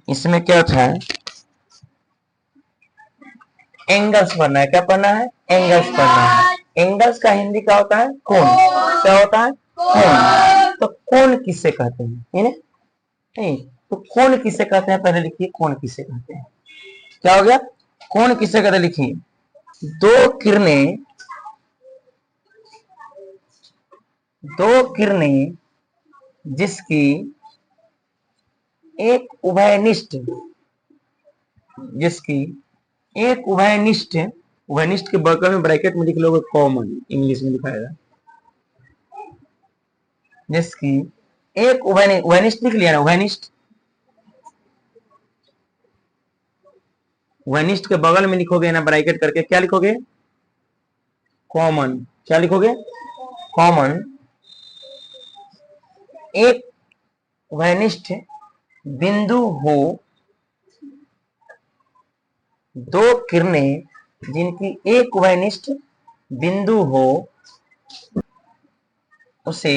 इसमें क्या होता है, एंगल्स पढ़ना है। क्या पढ़ना है? एंगल्स पढ़ना है। एंगल्स का हिंदी क्या होता है? कोण। क्या होता है? कोण। तो कोण किससे कहते हैं? नहीं, तो कोण किससे कहते हैं पहले लिखिए, कोण किससे कहते हैं। क्या हो गया? कोण किससे कहते हैं, लिखिए। दो किरणें जिसकी एक उभयनिष्ठ उभयनिष्ठ के बगल में ब्रैकेट में लिख लोगे कॉमन, इंग्लिश में लिखाएगा, जिसकी एक उभयनिष्ठ लिख लिया ना, उभयनिष्ठ के बगल में लिखोगे ना ब्रैकेट करके, क्या लिखोगे? कॉमन। क्या लिखोगे? कॉमन। एक उभयनिष्ठ बिंदु हो, दो किरणें जिनकी एक उभयनिष्ठ बिंदु हो, उसे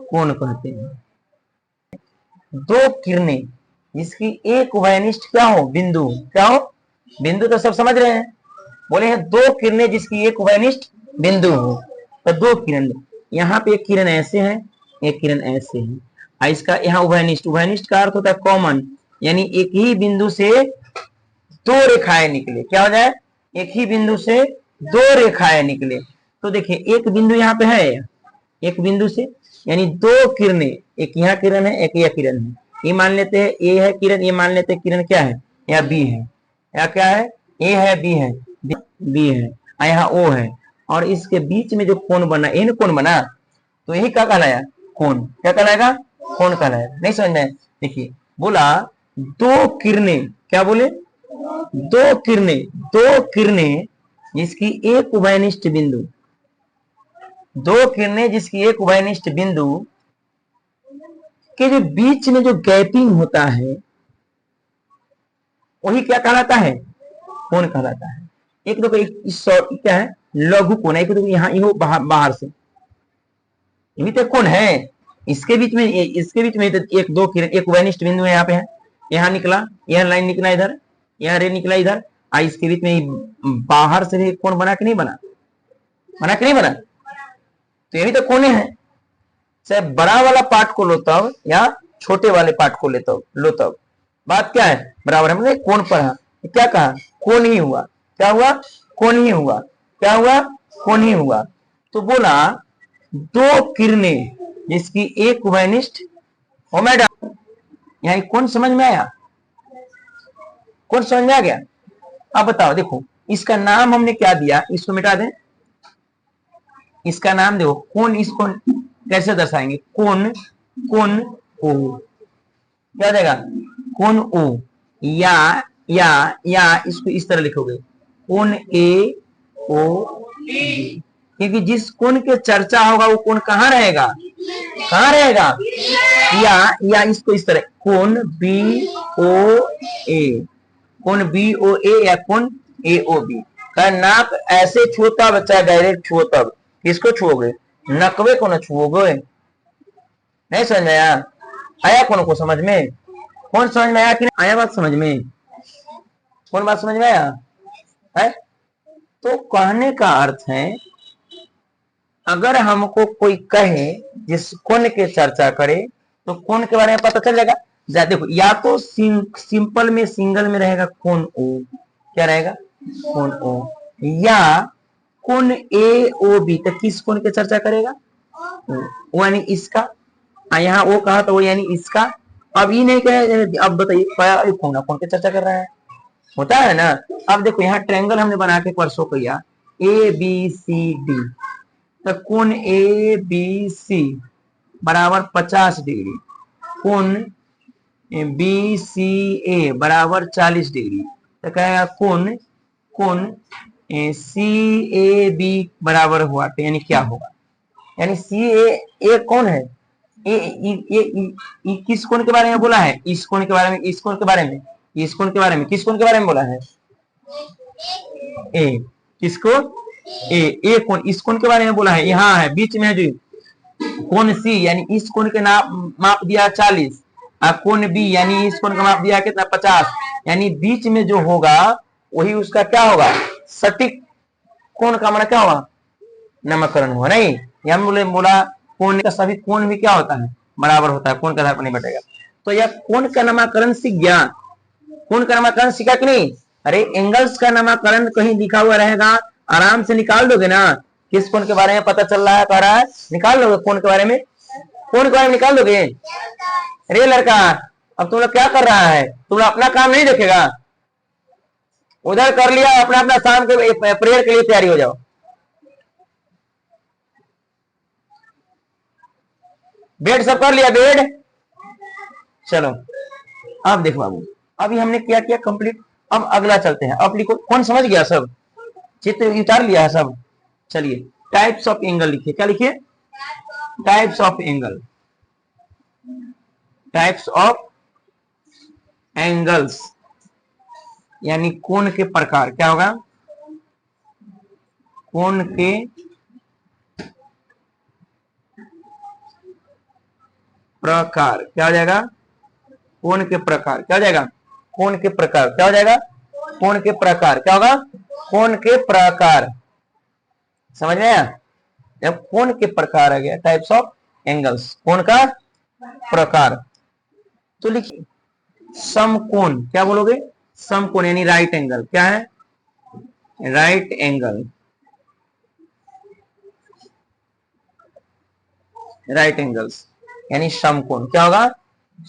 कोण कहते हैं। दो किरणें जिसकी एक उभयनिष्ठ क्या हो? बिंदु। क्या हो? बिंदु तो सब समझ रहे हैं, बोले हैं दो किरणें जिसकी एक उभयनिष्ठ बिंदु हो। तो दो किरण, यहाँ पे एक किरण ऐसे है, एक किरण ऐसे है, इसका यहाँ उभयनिष्ठ का अर्थ होता है कॉमन, यानी एक ही बिंदु से दो रेखाएं निकले। क्या हो जाए? एक ही बिंदु से दो रेखाएं निकले। तो देखिए एक बिंदु यहाँ पे है, एक बिंदु से यानी दो किरणें, एक यहाँ किरण है, एक यह किरण है। ये मान लेते हैं ए है किरण, ये मान लेते हैं किरण क्या है, या बी है, या क्या है, ए है, बी है, बी है, यहाँ ओ है, और इसके बीच में जो कोण बना, इन कोण बना, तो यही क्या कहलाया? कोण। क्या कहलाएगा? कोण कहलाएगा। नहीं समझ में? देखिए बोला दो किरणें, क्या बोले? दो किरणें जिसकी एक उभयनिष्ठ बिंदु, दो किरणें जिसकी एक उभयनिष्ठ बिंदु के जो बीच में जो गैपिंग होता है, वही क्या कहलाता है? कोण कहलाता है। एक देखो, क्या है? लघु कोण। एक देखो यहाँ बाहर से, ये तो कोण है, इसके बीच में एक दो किरण, एक उभयनिष्ठ बिंदु है, यहाँ पे है, यहाँ निकला, यह लाइन निकला इधर, यह रे निकला इधर, इसके बीच में बाहर से भी कोण बना कि नहीं बना? बना कि नहीं बना? तो ये भी तो कोने है। चाहे बड़ा वाला पार्ट को लो तब, या छोटे वाले पार्ट को लो तब, बात क्या है? बराबर। हमने कोण पढ़ा, क्या कहा? कोण ही हुआ। क्या हुआ? कोण ही हुआ। क्या हुआ? कोण ही हुआ। तो बोला दो किरणें जिसकी एक उभयनिष्ठ, ओ मैडम यहाँ कौन समझ में आया? कौन समझ में आ गया? अब बताओ, देखो इसका नाम हमने क्या दिया, इसको मिटा दें, इसका नाम देखो कोण। इसको कैसे दर्शाएंगे? कोण, कोण ओ, क्या देगा? कोण ओ, या इसको इस तरह लिखोगे, कोण ए ओ बी, क्योंकि जिस कोण के चर्चा होगा वो कोण कहाँ रहेगा? कहाँ रहेगा? या इसको इस तरह, कोण बी ओ ए, कोण बी ओ ए, या कोण ए ओ बी। नाक ऐसे छूता बच्चा, डायरेक्ट छुओ तब, किसको छुओगे? नकवे को न छुओगे। नहीं समझ में आया? आया कौन को समझ में? कौन समझ में आया कि नहीं आया? बात समझ में? कौन बात समझ में आया है? तो कहने का अर्थ है, अगर हमको कोई कहे जिस कोण के चर्चा करे, तो कोण के बारे में पता चल जाएगा। देखो, या तो सिंपल में सिंगल में रहेगा कोण ओ, क्या रहेगा? कोण ओ, या कोण ए ओ बी, तो किस कोण की चर्चा करेगा? वो यानी इसका, यहाँ वो कहा तो वो यानी इसका। अब ये नहीं कहे, अब बताइए कौन की चर्चा कर रहा है? होता है ना। अब देखो यहाँ ट्रायंगल हमने बना के परसों किया, ए बी सी डी, तो कोण ए बी सी बराबर 50 डिग्री, कोण बी सी ए बराबर 40 डिग्री, तो कहेगा कोण सी ए बी बराबर हुआ, तो यानी क्या होगा? यानी सी ए कौन है? ये किस कोण के बारे में बोला है? इस कोण के बारे में, इस कोण के बारे में, इस कोण के बारे में, किस कोण के बारे में बोला है? ए, किसको? ए कोण, इस कोण के बारे में बोला है। यहाँ है बीच में है जो, कोण सी यानी इस कोण के माप दिया 40, और कोण बी यानी इस कोण का माप दिया कितना 50, यानी बीच में जो होगा वही उसका क्या होगा, सटीक कोण का माना क्या होगा, नामकरण हुआ। नहीं, हम बोला कोण का सभी कोण भी क्या होता है, बराबर होता है, कोण का आधार पर नहीं बटेगा। तो यह कोण का नामकरण सीख गया, कोण का नामकरण सीखा कि नहीं। अरे एंगल्स का नामकरण कहीं लिखा हुआ रहेगा, आराम से निकाल दोगे ना, किस कोण के बारे में पता चल रहा है, कह रहा है निकाल दोगे कोण के बारे में, कोण के बारे में निकाल दोगे। अरे लड़का अब तुम लोग क्या कर रहा है, तुम अपना काम नहीं देखेगा, उधर कर लिया अपना अपना, शाम के प्रेयर के लिए तैयारी हो जाओ। बेड सब कर लिया, बेड चलो। अब देखो बाबू, अभी हमने क्या किया कंप्लीट, अब अगला चलते हैं। अब लिखो, कौन समझ गया, सब चित्र उतार लिया है सब। चलिए टाइप्स ऑफ एंगल लिखिए, क्या लिखिए, types of angle, types of angles यानी कोण के प्रकार। क्या होगा, कोण के प्रकार, क्या हो जाएगा, कोण के प्रकार, क्या हो जाएगा, कोण के प्रकार, क्या हो जाएगा, कोण के प्रकार, क्या होगा, कोण के प्रकार। समझ में आया, जब कोण के प्रकार आ गया, टाइप्स ऑफ एंगल्स, कोण का प्रकार। तो लिखिए समकोण, क्या बोलोगे, समकोण यानी राइट एंगल, क्या है, राइट एंगल, राइट एंगल्स यानी समकोण, क्या होगा,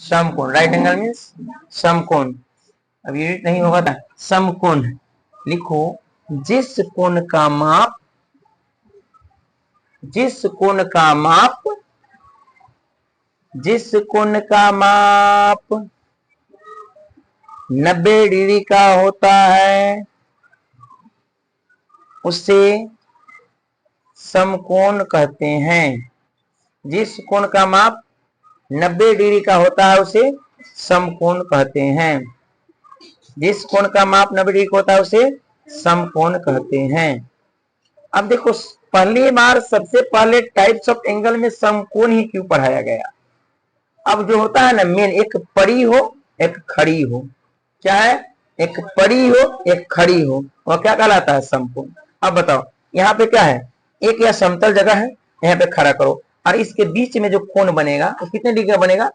समकोण, राइट एंगल मीन्स समकोण। अब ये नहीं होगा था, समकोण लिखो, जिस कोण का माप, जिस कोण का माप, जिस कोण का माप 90 डिग्री का होता है उसे समकोण कहते हैं। जिस कोण का माप 90 डिग्री का होता है उसे समकोण कहते हैं। जिस कोण का माप 90 डिग्री का होता है उसे समकोण कहते हैं। अब देखो, पहली बार सबसे पहले टाइप्स ऑफ एंगल में समकोण ही क्यों पढ़ाया गया। अब जो होता है ना मेन, एक पड़ी हो एक खड़ी हो, क्या है, एक पड़ी हो एक खड़ी हो, वह क्या कहलाता है, समकोण। अब बताओ यहाँ पे क्या है, एक यह समतल जगह है, यहाँ पे खड़ा करो, और इसके बीच में जो कोण बनेगा वो कितने डिग्री का बनेगा,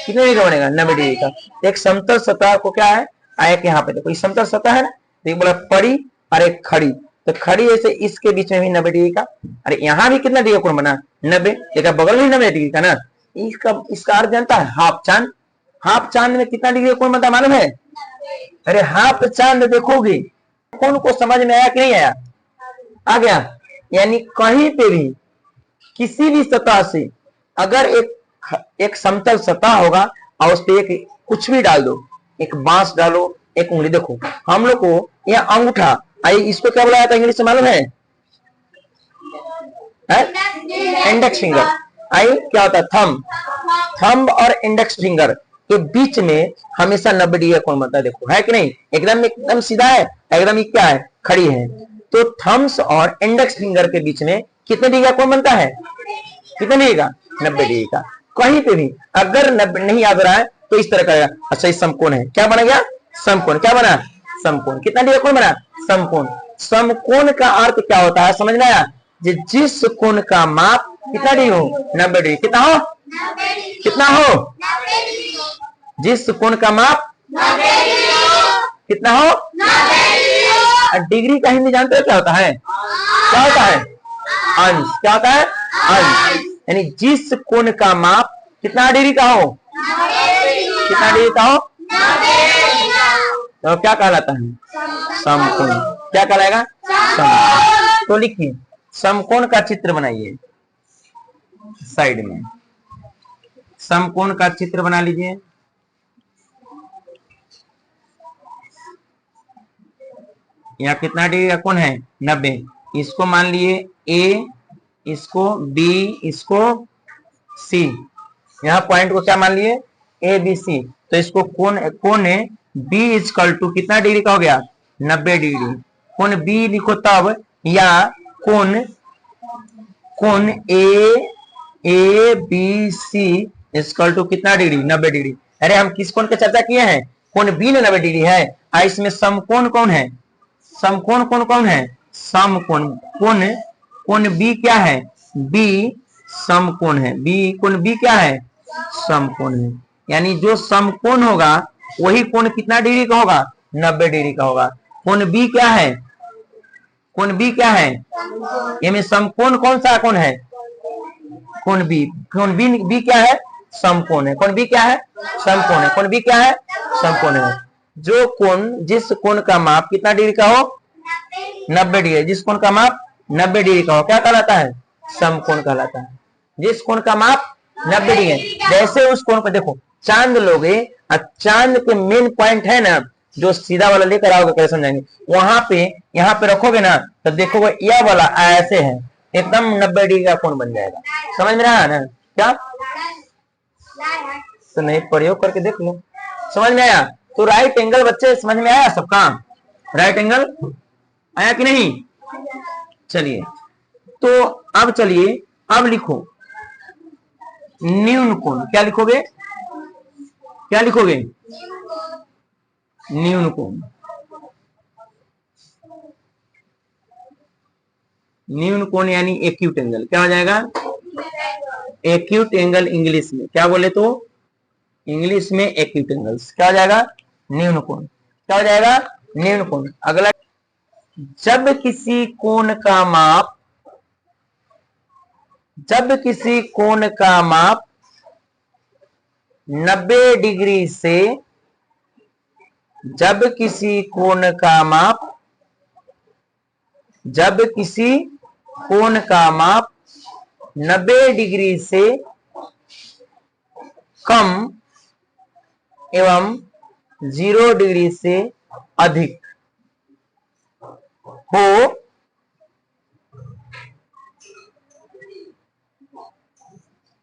कितने डिग्री का बनेगा, 90 डिग्री का। एक समतल सतह को क्या है, एक यहाँ पे देखो ये समतल सतह है ना, तो बोला पड़ी और एक खड़ी, तो खड़ी ऐसे इसके बीच में भी 90 डिग्री का, अरे यहाँ भी कितना डिग्री कोण बना, 90, देखा बगल में 90 डिग्री का ना। इसका अर्थ जानता है, हाफ चांद, हाफ चांद में कितना डिग्री कोण बनता मालूम है। अरे हाफ चांद देखोगे, कोण को समझ में आया कि नहीं आया, आ गया। यानी कहीं पे भी किसी भी सतह से अगर एक समतल सतह होगा और उस पर एक कुछ भी डाल दो, एक बांस डालो, एक उंगली, देखो हम लोग को यह अंगूठा, आई इसको क्या बुलाया था इंग्लिश में मालूम है, इंडेक्स फिंगर। आई क्या होता है, थंब, थंब और इंडेक्स फिंगर के बीच में हमेशा 90 डिग्री का कोण बनता है। देखो है कि नहीं, एकदम एकदम सीधा है, एकदम ये क्या है, खड़ी है। तो थंब्स और इंडेक्स फिंगर के बीच में कितने डिग्री का कोण बनता है, कितने डिग्री का, 90 डिग्री का। कहीं पे भी अगर 90 नहीं याद रहा है तो इस तरह का, अच्छा ये समकोण है, क्या बना गया, समकोण, क्या बना, समकोण। कितना डिग्री का कोण बना, समकोण। समकोण का अर्थ क्या होता है, समझ में आया, जिस कोण का माप कितना डिग्री हो, 90 डिग्री, कितना हो, कितना हो, जिस कोण का माप कितना हो, डिग्री का हिंदी जानते हो क्या होता है, क्या होता है, अंश, क्या होता है, अंश। यानी जिस कोण का माप कितना डिग्री का हो, कितना डिग्री का हो, तो क्या कहलाता है, समकोण। क्या कहलाएगा, समकोण। तो लिखिए समकोण का चित्र बनाइए, साइड में समकोण का चित्र बना लीजिए। यहाँ कितना डिग्री का कोण है, 90। इसको मान लिए ए, इसको बी, इसको सी, यहाँ पॉइंट को क्या मान लिए, ए बी सी। तो इसको कोण है बी इजकल टू कितना डिग्री का हो गया, 90 डिग्री। कोण बी लिखो तब, या कोण A A B C equal to कितना डिग्री, 90 डिग्री। अरे हम किस कोण की चर्चा किए हैं, कोण बी ने 90 डिग्री है। इसमें समकोण कौन है, समकोण कौन कौन है, समकोण कोण, कोण बी क्या है, बी समकोण है, बी कोण बी क्या है, समकोण है। यानी जो समकोण होगा वही कोण कितना डिग्री का होगा, 90 डिग्री का होगा। कोण बी क्या है, कोण बी क्या है, ये समकोण कौन सा कोण है, कोण बी, कोण बी क्या है, समकोण है। कोण बी क्या है, समकोण है। कोण बी क्या है, समकोण है। जो कोण, जिस कोण का माप कितना डिग्री का हो, 90 डिग्री, जिस कोण का माप 90 डिग्री का हो क्या कहलाता है, समकोण कहलाता है। जिस कोण का माप 90 डिग्री है, जैसे उस कोण पर देखो चांद लोगे, चांद के मेन पॉइंट है ना, जो सीधा वाला लेकर आओगे कैसे समझाएंगे, वहां पे यहाँ पे रखोगे ना तो देखोगे यह वाला ऐसे है, एकदम 90 डिग्री का कोण बन जाएगा। समझ में रहा है ना क्या, तो नहीं प्रयोग करके देख लो, समझ में आया। तो राइट एंगल बच्चे समझ में आया सबका, राइट एंगल आया कि नहीं। चलिए तो अब चलिए अब लिखो न्यून कोण, क्या लिखोगे, क्या लिखोगे, न्यून कोण। न्यून कोण यानी एक्यूट एंगल, क्या हो जाएगा, एक्यूट एंगल इंग्लिश में क्या बोले तो, इंग्लिश में एक्यूट एंगल्स क्या हो जाएगा, न्यून कोण, क्या हो जाएगा, न्यून कोण। अगला, जब किसी कोण का माप, जब किसी कोण का माप 90 डिग्री से, जब किसी कोण का माप, जब किसी कोण का माप 90 डिग्री से कम एवं 0 डिग्री से अधिक हो,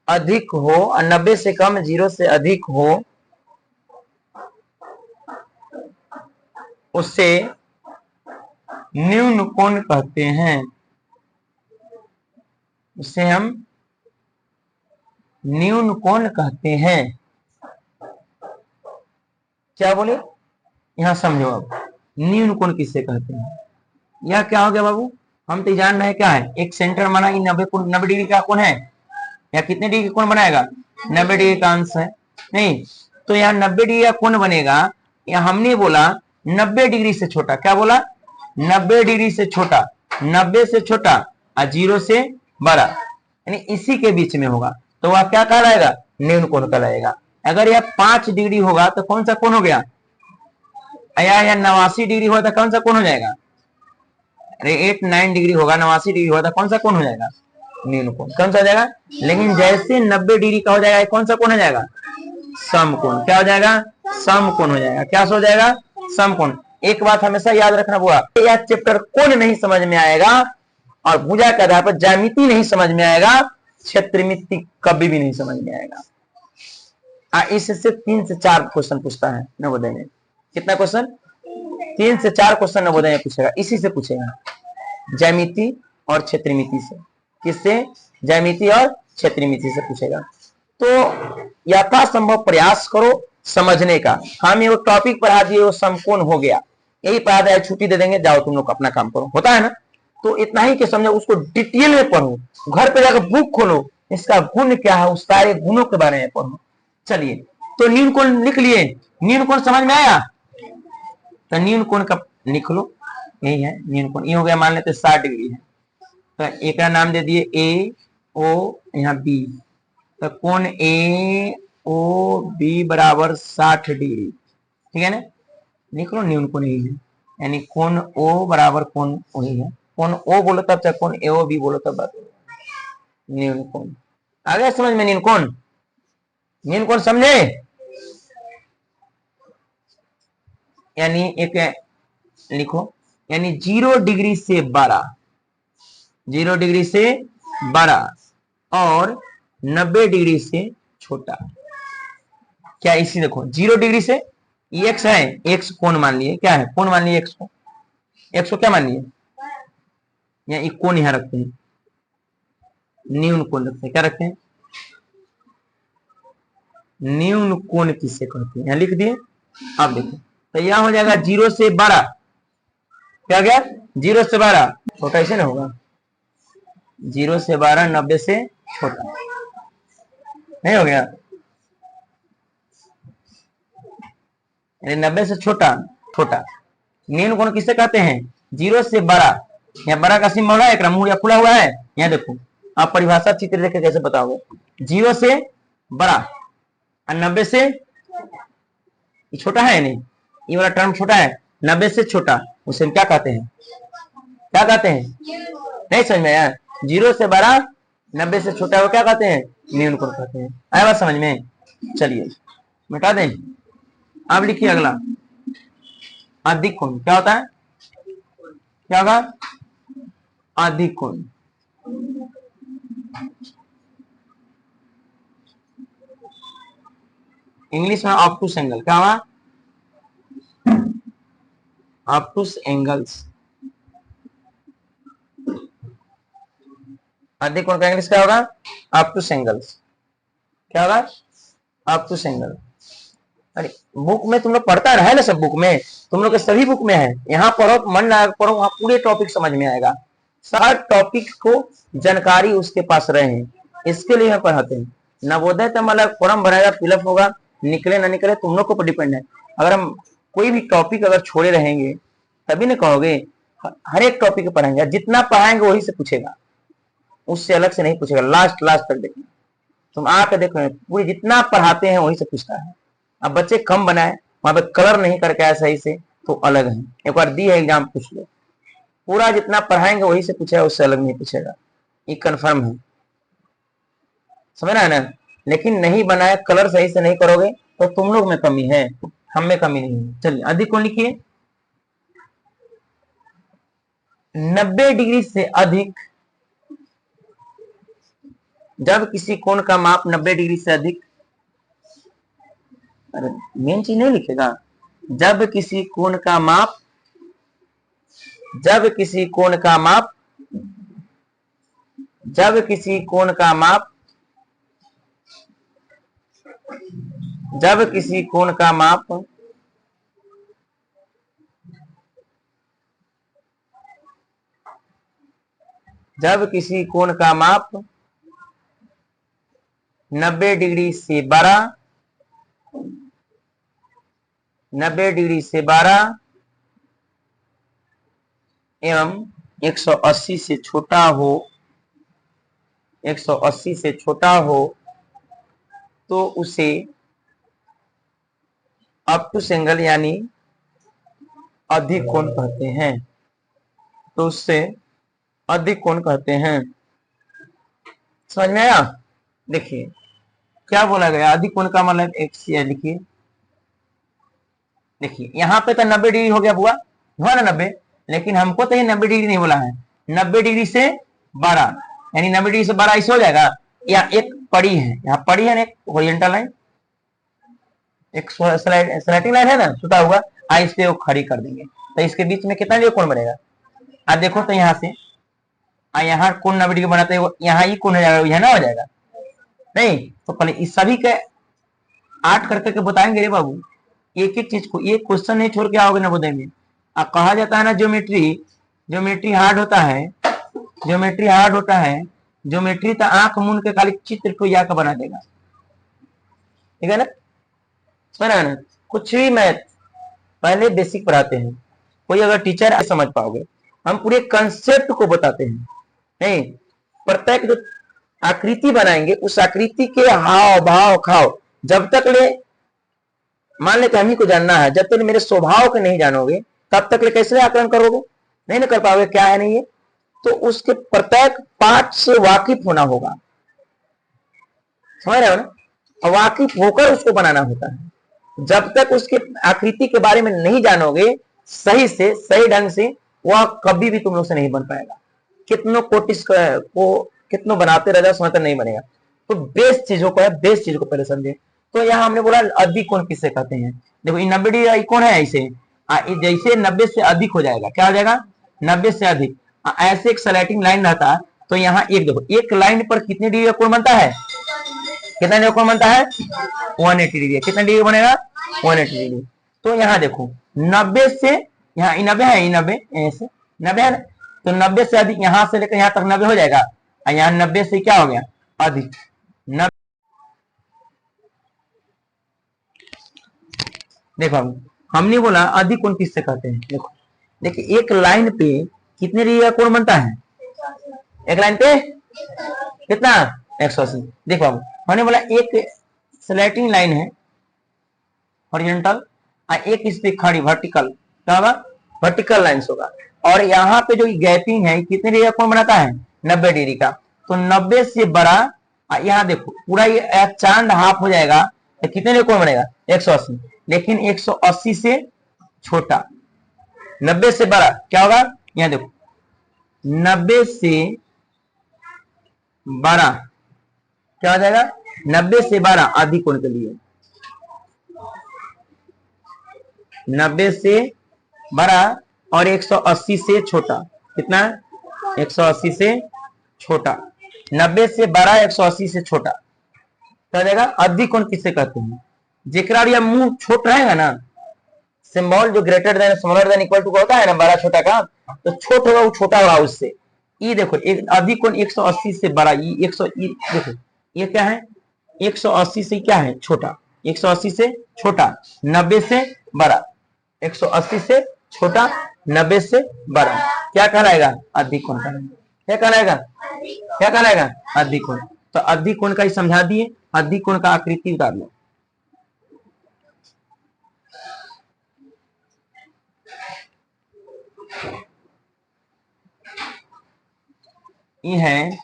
अधिक हो, 90 से कम 0 से अधिक हो, उसे न्यून कोण कहते हैं, उसे हम न्यून कोण कहते हैं। क्या बोले, यहां समझो अब न्यून कोण किससे कहते हैं। यह क्या हो गया बाबू, हम तो जान रहे हैं क्या है, एक सेंटर माना कि 90 डिग्री का कोण है, या कितने डिग्री का कोण बनाएगा, 90 डिग्री का अंश है नहीं, तो यहाँ 90 डिग्री का कोण बनेगा। या हमने बोला 90 डिग्री से छोटा, क्या बोला, 90 डिग्री से छोटा, 90 से छोटा और 0 से बड़ा, यानी इसी के बीच में होगा तो वह क्या कहलाएगा, न्यून कोण कहलाएगा। अगर यह 5 डिग्री होगा तो कौन सा कोण हो गया, या 89 डिग्री हुआ तो कौन सा कोण हो जाएगा, अरे 8-9 डिग्री होगा, 89 डिग्री हुआ तो कौन सा कोण हो जाएगा, न्यून कोण, कौन सा हो जाएगा। लेकिन जैसे 90 डिग्री का हो जाएगा कौन सा कोण हो जाएगा, समकोण, क्या हो जाएगा, समकोण हो जाएगा। क्या हो जाएगा, समकोण। एक बात हमेशा याद रखना बुआ, यह चैप्टर कोण नहीं समझ में आएगा और भुजा के आधार पर ज्यामिति नहीं समझ में आएगा, क्षेत्रमिति कभी भी नहीं समझ में आएगा। इससे 3 से 4 क्वेश्चन पूछता है नवोदय में, कितना क्वेश्चन, 3 से 4 क्वेश्चन नवोदय में पूछेगा, इसी से पूछेगा, ज्यामिति और क्षेत्रमिति से। किससे, ज्यामिति और क्षेत्रमिति से पूछेगा। तो यथासंभव प्रयास करो समझने का। हम ये टॉपिक पढ़ा दिए, वो समकोण हो गया, यही पढ़ा दिया, छुट्टी दे देंगे, जाओ तुम लोग अपना काम करो, होता है ना। तो इतना ही कि समझो, उसको डिटेल में पढ़ो, घर पे जाकर बुक खोलो, इसका गुण क्या है, उस सारे गुणों के बारे में पढ़ो। चलिए तो न्यून कोण लिख लिए, न्यून कोण समझ में आया, तो न्यून कोण का लिख लो, यही है न्यून कोण। ये हो गया, मान लेते 60 डिग्री है, तो एक का नाम दे दिए ए ओ, यहाँ बी, तो कोण ए ओ बी बराबर 60 डिग्री, ठीक है ना, लिख लो, न्यून कोण यही है, यानी कोण ओ बराबर कोण वही है, कोण ओ बोलो तब, चाहे कोण ए ओ बी बोलो तब बात, न्यून कोण। आ गया समझ में न्यून कोण, न्यून कोण समझे। यानी एक लिखो, यानी 0 डिग्री से बड़ा, 0 डिग्री से बड़ा और 90 डिग्री से छोटा। क्या इसी देखो 0 डिग्री से एक्स है, एक्स कोण मान लिए, क्या है कोण मान लिए, एक्स को, एक्स को क्या मान लिए, या एक कोण यहां रखते हैं, न्यून कोण रखते हैं, क्या रखते हैं, न्यून कोण किसे कहते हैं, यहाँ लिख दिए। अब देखो तो यह हो जाएगा 0 से 12, क्या गया 0 से 12, छोटा ऐसे ना होगा, 0 से 12 90 से छोटा, नहीं हो गया, 90 से छोटा, छोटा न्यून कोण किसे कहते हैं, 0 से 12, यहाँ 12 का सिंबल है, एक मुंह खुला हुआ है, यहाँ देखो आप परिभाषा चित्र देख के कैसे बताओगे, 0 से 12 और 90 से, ये छोटा है नहीं, ये वाला टर्म छोटा है, 90 से छोटा, उसे हम क्या कहते हैं, क्या कहते हैं, नहीं समझ में आया, 0 से 12 90 से छोटा, वो क्या कहते हैं, न्यून कोण कहते हैं। आया बात समझ में, चलिए मिटा दें। अब लिखिए अगला, अधिक कोण क्या होता है, क्या होगा, अधिक कोण, इंग्लिश में ऑब्टूस एंगल, क्या हुआ, ऑब्टूस एंगल्स, अधिक कोण का इंग्लिश क्या होगा, ऑब्टूस एंगल्स, क्या होगा, ऑब्टूस एंगल। अरे बुक में तुम लोग पढ़ता है ना, सब बुक में, तुम लोग के सभी बुक में है, यहाँ पढ़ो मन लगा पढ़ो, वहां पूरे टॉपिक समझ में आएगा, सारे टॉपिक को जानकारी उसके पास रहे, इसके लिए हम पढ़ाते हैं। नवोदय तो मतलब फॉर्म भराएगा, फिलअप होगा, निकले ना निकले तुम लोग को पर डिपेंड है। अगर हम कोई भी टॉपिक अगर छोड़े रहेंगे तभी ना कहोगे, हर एक टॉपिक पढ़ाएंगे, जितना पढ़ाएंगे वही से पूछेगा, उससे अलग से नहीं पूछेगा, लास्ट लास्ट तक देखना, तुम आके देखो पूरी जितना पढ़ाते हैं वही से पूछता है। अब बच्चे कम बनाए, वहां पे कलर नहीं करके आया सही से तो अलग है, एक बार दी है एग्जाम पूछ लो, पूरा जितना पढ़ाएंगे वही से पूछेगा, उससे अलग नहीं पूछेगा, ये कंफर्म है, समझ रहा है ना। लेकिन नहीं बनाया, कलर सही से नहीं करोगे तो तुम लोग में कमी है, हम में कमी नहीं है। चलिए अधिक कोण लिखिए, 90 डिग्री से अधिक, जब किसी कोण का माप 90 डिग्री से अधिक, अरे मेन चीज नहीं लिखेगा, जब किसी कोण का माप, जब किसी कोण का माप, जब किसी कोण का माप, जब किसी कोण का माप जब किसी कोण का माप 90 डिग्री से 12, 90 डिग्री से 12 एवं 180 से छोटा हो, 180 से छोटा हो तो उसे ऑब्टूस एंगल यानी अधिक कोण कहते हैं, तो उससे अधिक कोण कहते हैं। समझ में आया, देखिए क्या बोला गया, अधिक कोण का मतलब एक लिखिए, देखिए यहाँ पे तो 90 डिग्री हो गया, हुआ ना 90, लेकिन हमको तो ये 90 डिग्री नहीं बोला है, 90 डिग्री से 12 यानी 90 डिग्री से 12 ऐसे हो जाएगा, या एक पड़ी है, यहाँ पड़ी है ना एक हॉरिजॉन्टल लाइन, एक स्लैटिंग लाइन है ना, छूटा हुआ, इस पे वो खड़ी कर देंगे तो इसके बीच में कितना जो कोण बनेगा, अब देखो तो यहाँ से यहाँ कोण 90 डिग्री बनाते हैं, यहाँ ही कोण हो जाएगा, यह ना हो जाएगा, नहीं तो पहले इस सभी के 8 करके बताएंगे रे बाबू, एक एक चीज को, ये क्वेश्चन नहीं छोड़ के आओगे नवोदय में। कहा जाता है ना ज्योमेट्री हार्ड होता है, ज्योमेट्री हार्ड होता है, ज्योमेट्री तो आंख मूंद के खाली चित्र को या का बना देगा, ठीक है ना, समझ ना। कुछ भी मैथ पहले बेसिक पढ़ाते हैं, कोई अगर टीचर समझ पाओगे, हम पूरे कंसेप्ट को बताते हैं, नहीं प्रत्येक जो आकृति बनाएंगे उस आकृति के हाव भाव खाओ, जब तक ले मान लेते हम ही को जानना है, जब तक मेरे स्वभाव को नहीं जानोगे तब तक ले कैसे आकलन करोगे, नहीं ना कर पाओगे, क्या है नहीं है, तो उसके प्रत्येक पार्ट से वाकिफ होना होगा, समझ रहे हो ना, वाकिफ होकर उसको बनाना होता है। जब तक उसके आकृति के बारे में नहीं जानोगे सही से, सही ढंग से, वह कभी भी तुम लोग से नहीं बन पाएगा, कितनों कोटिस को कितनों बनाते रह जाओ, समय तक नहीं बनेगा। तो बेस चीजों को है, बेस चीजों को पहले समझे। तो यहाँ हमने बोला अधिक कोण किससे कहते हैं, देखो 90 डिग्री कोण है, ऐसे जैसे 90 से अधिक हो जाएगा, क्या हो जाएगा 90 से अधिक, ऐसे एक स्लैटिंग लाइन रहता है, तो यहाँ एक देखो, एक लाइन पर कितने डिग्री का कोण बनता है, कितना डिग्री कोण बनता है? 180 डिग्री। कितना डिग्री बनेगा? 180 डिग्री। तो यहाँ देखो 90 से यहाँ 90 है, 90 ऐसे 90 है ना, तो 90 से अधिक यहाँ से लेकर यहाँ तक 90 हो जाएगा, और यहाँ 90 से क्या हो गया? अधिक 90। देखो हमने बोला अधिक कोण किससे कहते हैं। देखो देखिए एक लाइन पे कितने डिग्री का कोण बनता है? एक लाइन पे कितना? 180। देखो अब हमने बोला एक स्लैटिंग लाइन है हॉरिजॉन्टल, और एक इस पे खड़ी वर्टिकल, क्या होगा? वर्टिकल लाइंस होगा। और यहाँ पे जो गैपिंग है कितने डिग्री का कोण बनाता है? 90 डिग्री का। तो 90 से बड़ा, यहाँ देखो पूरा ये चांद हाफ हो जाएगा, तो कितने डिग्री कोण बनेगा? 180। लेकिन 180 से छोटा, 90 से बड़ा क्या होगा? यहाँ देखो 90 से बड़ा क्या हो जाएगा? 90 से 12 आधी कोण के लिए, 90 से बड़ा और 180 से छोटा। कितना? 180 से छोटा, 90 से बड़ा 180 से छोटा क्या हो जाएगा? आधी कोण किससे कहते हैं? जेकरा या मुंह छोट रहेगा ना, सिंबल जो greater than smaller than equal to होता है ना, बड़ा छोटा का, तो छोट होगा वो छोटा होगा उससे। ये देखो एक आधी कोण 180 से बड़ा, ये 100 देखो ये क्या है? 180 से क्या है? छोटा। 180 से छोटा, 90 से बड़ा, 180 से छोटा, 90 से बड़ा, क्या कहलाएगा? आधी कोण कहलाएगा। क्या कहलाएगा? क्या कहलाएगा? आधी कोण। तो आधी कोण का ही समझा दिए। आधी कोण का आकृति उतार लो। ये है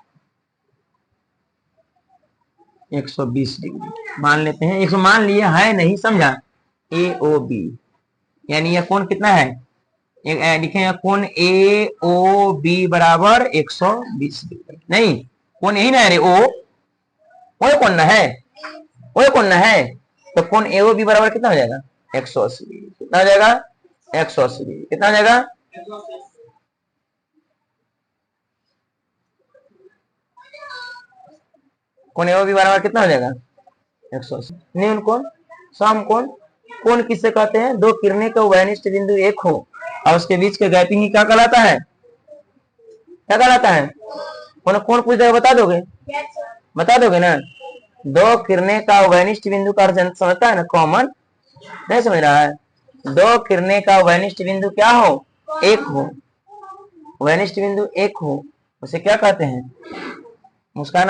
120 डिग्री मान लेते हैं। 100 मान लिए है नहीं, समझा? ए ओ बी, यानी यह कोण कितना है? लिखे कोण ए ओ बी बराबर 120 डिग्री। नहीं, कोण यही ना है रे, ओ कोण ना है, ओ कोण ना है, तो कोण ए ओ बी बराबर कितना हो जाएगा? 180 डिग्री। कितना हो जाएगा? 180 डिग्री। कितना हो जाएगा? कोण ए ओ बी बराबर कितना हो जाएगा? 180। न्यून कोण, सम कोण। कोण किससे कहते हैं? दो किरणें का उभयनिष्ठ बिंदु एक हो और उसके बीच के गैपिंग ही क्या कहलाता है? क्या कहलाता है? कौन पूछ देगा? बता दोगे? बता दोगे ना? दो किरणें का उभयनिष्ठ बिंदु का अर्थ समझता है ना? कॉमन नहीं समझ रहा है? दो किरणें का उभयनिष्ठ बिंदु क्या हो? एक हो। उभयनिष्ठ बिंदु एक हो, उसे क्या कहते हैं? उसका नाम